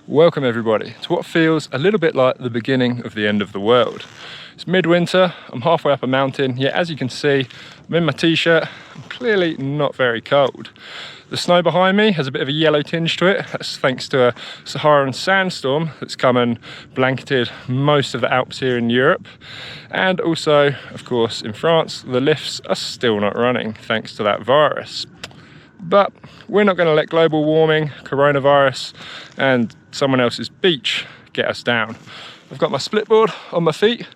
Welcome everybody to what feels a little bit like the beginning of the end of the world. It's midwinter, I'm halfway up a mountain, yet as you can see, I'm in my t-shirt, I'm clearly not very cold. The snow behind me has a bit of a yellow tinge to it. That's thanks to a Saharan sandstorm that's come and blanketed most of the Alps here in Europe. And also, of course, in France, the lifts are still not running thanks to that virus. But we're not going to let global warming, coronavirus and someone else's beach get us down. I've got my split board on my feet.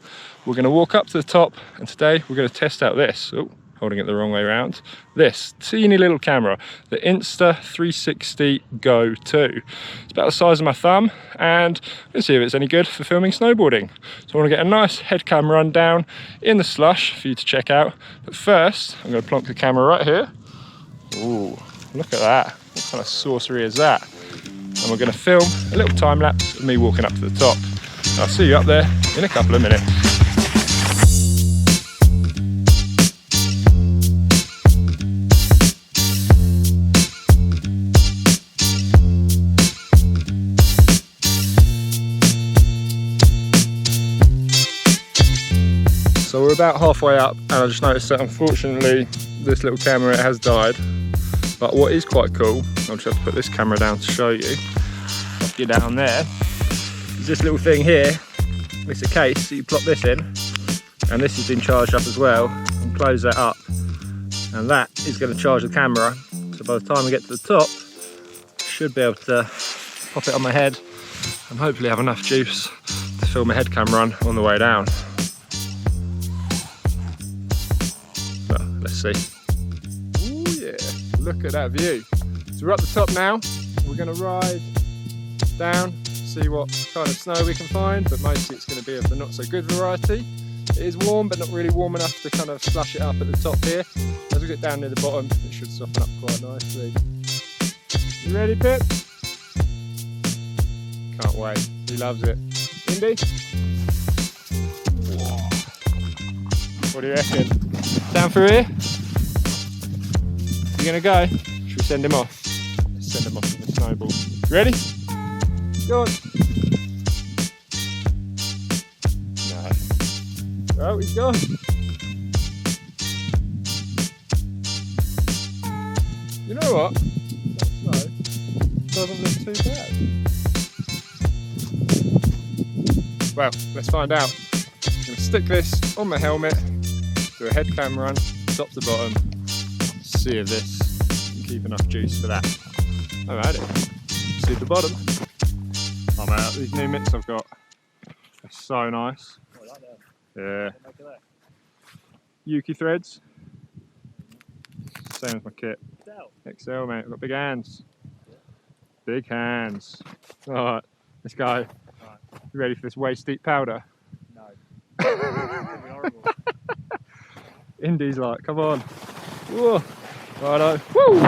We're going to walk up to the top and today we're going to test out this. Oh, holding it the wrong way around. This teeny little camera, the Insta 360 Go 2. It's about the size of my thumb and let's see if it's any good for filming snowboarding. So I want to get a nice head cam run down in the slush for you to check out. But first, I'm going to plonk the camera right here. Ooh, look at that. What kind of sorcery is that? And we're going to film a little time lapse of me walking up to the top. I'll see you up there in a couple of minutes. So we're about halfway up and I just noticed that unfortunately this little camera has died. But what is quite cool, I'll just have to put this camera down to show you. I'll get down there. There's this little thing here. It's a case, so you plop this in. And this has been charged up as well. And close that up. And that is going to charge the camera. So by the time I get to the top, I should be able to pop it on my head. And hopefully have enough juice to film a head cam run on the way down. Well, let's see. Look at that view. So we're up the top now. We're going to ride down, see what kind of snow we can find, but mostly it's going to be of the not so good variety. It is warm, but not really warm enough to kind of slush it up at the top here. As we get down near the bottom, it should soften up quite nicely. You ready, Pip? Can't wait. He loves it. Indy? What do you reckon? Down for here? You gonna go? Should we send him off? Let's send him off with a snowball. Ready? Go on. No. Oh, he's gone. You know what? That snow doesn't look too bad. Well, let's find out. I'm gonna stick this on my helmet, do a head cam run, top to bottom. See if this can keep enough juice for that. Alrighty, see the bottom. I'm out. These new mitts I've got are so nice. Yeah. Yuki threads. Same as my kit. XL, mate. I've got big hands. Big hands. Alright, let's go. You ready for this waist deep powder? No. It's gonna be horrible. Indy's like, come on. Whoa. Righto. Woo!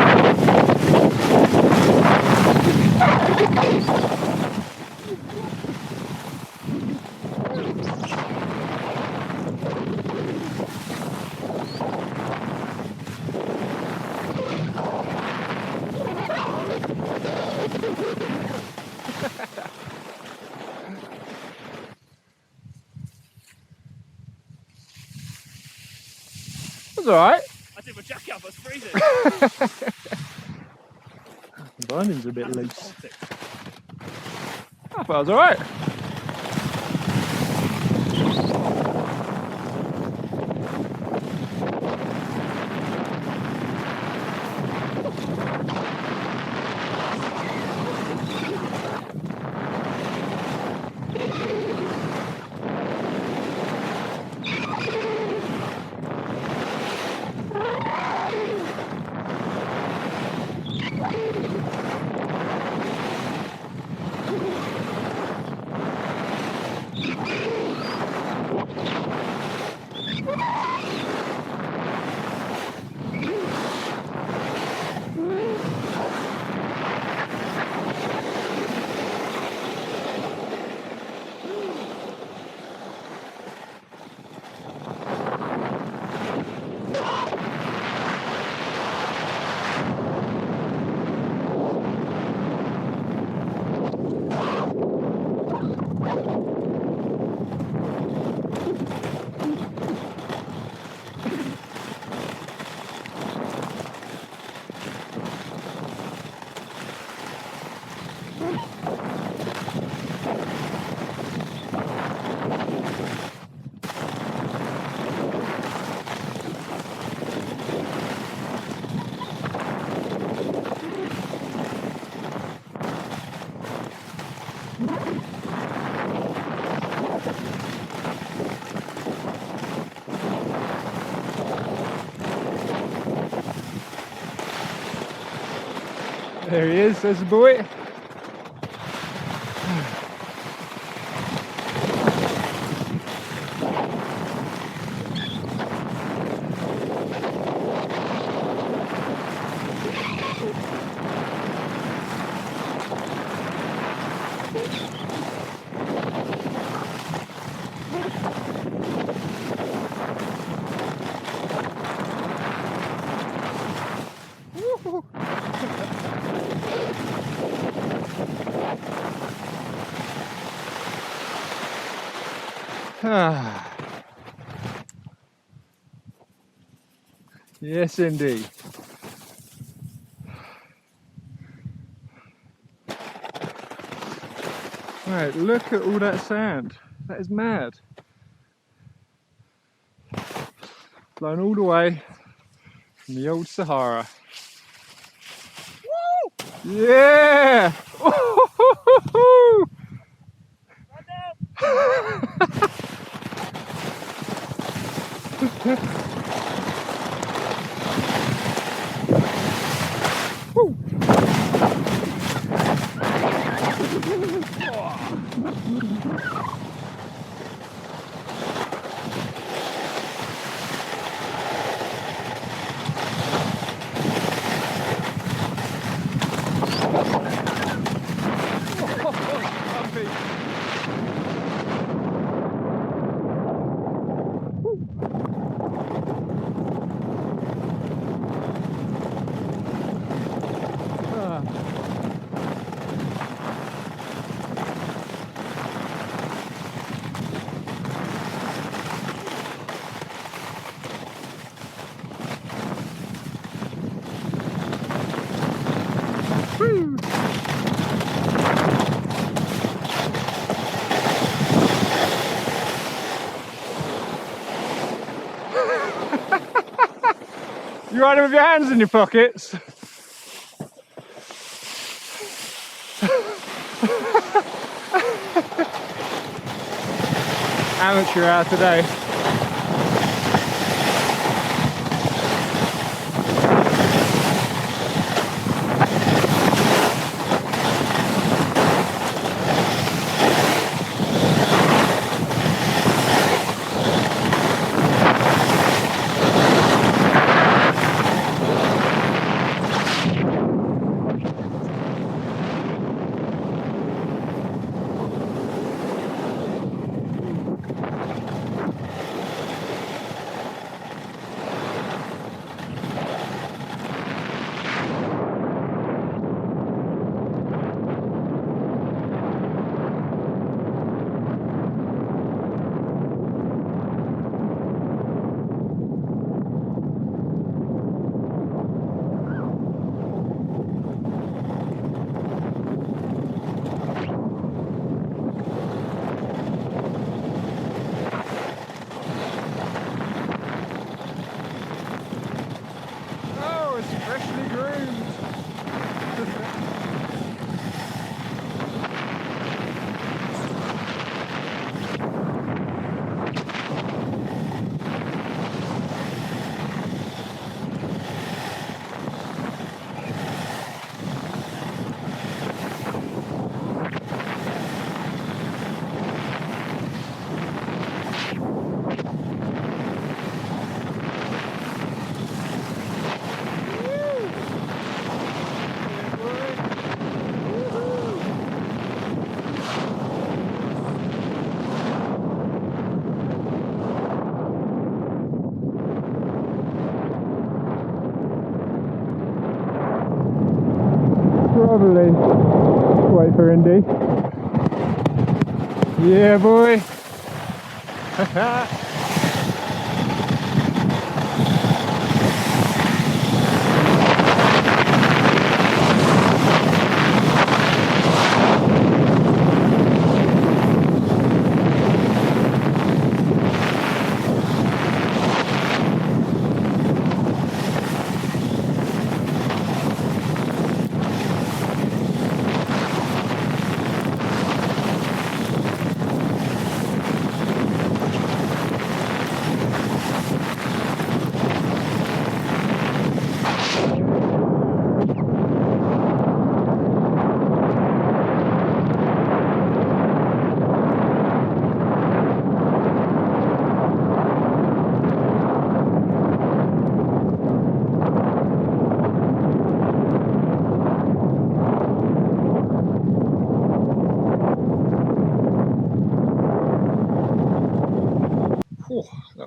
That's alright. I took my jacket off, I was freezing. The binding's a bit loose. I thought I was alright. There he is, there's the boy. Yes, indeed. Right, look at all that sand. That is mad. Blown all the way from the old Sahara. Woo! Yeah! Woo! You riding with your hands in your pockets? Amateur hour today. Freshly groomed. Probably wait for Indy. Yeah, boy.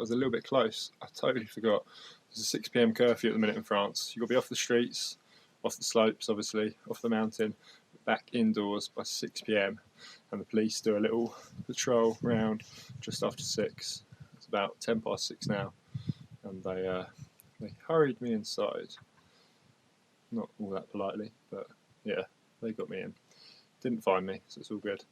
was a little bit close. I totally forgot. There's a 6 p.m. curfew at the minute in France. You've got to be off the streets, off the slopes, obviously, off the mountain, back indoors by 6 p.m. And the police do a little patrol round just after 6. It's about 10 past 6 now, and they hurried me inside. Not all that politely, but yeah, they got me in. Didn't find me, so it's all good.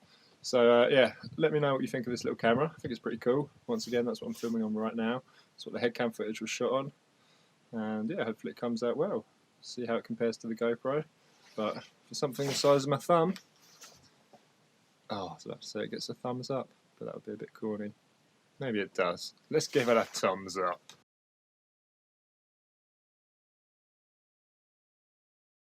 So yeah, let me know what you think of this little camera. I think it's pretty cool. Once again, that's what I'm filming on right now. That's what the head cam footage was shot on. And yeah, hopefully it comes out well. See how it compares to the GoPro. But for something the size of my thumb, I was about to say it gets a thumbs up, but that would be a bit corny. Maybe it does. Let's give it a thumbs up.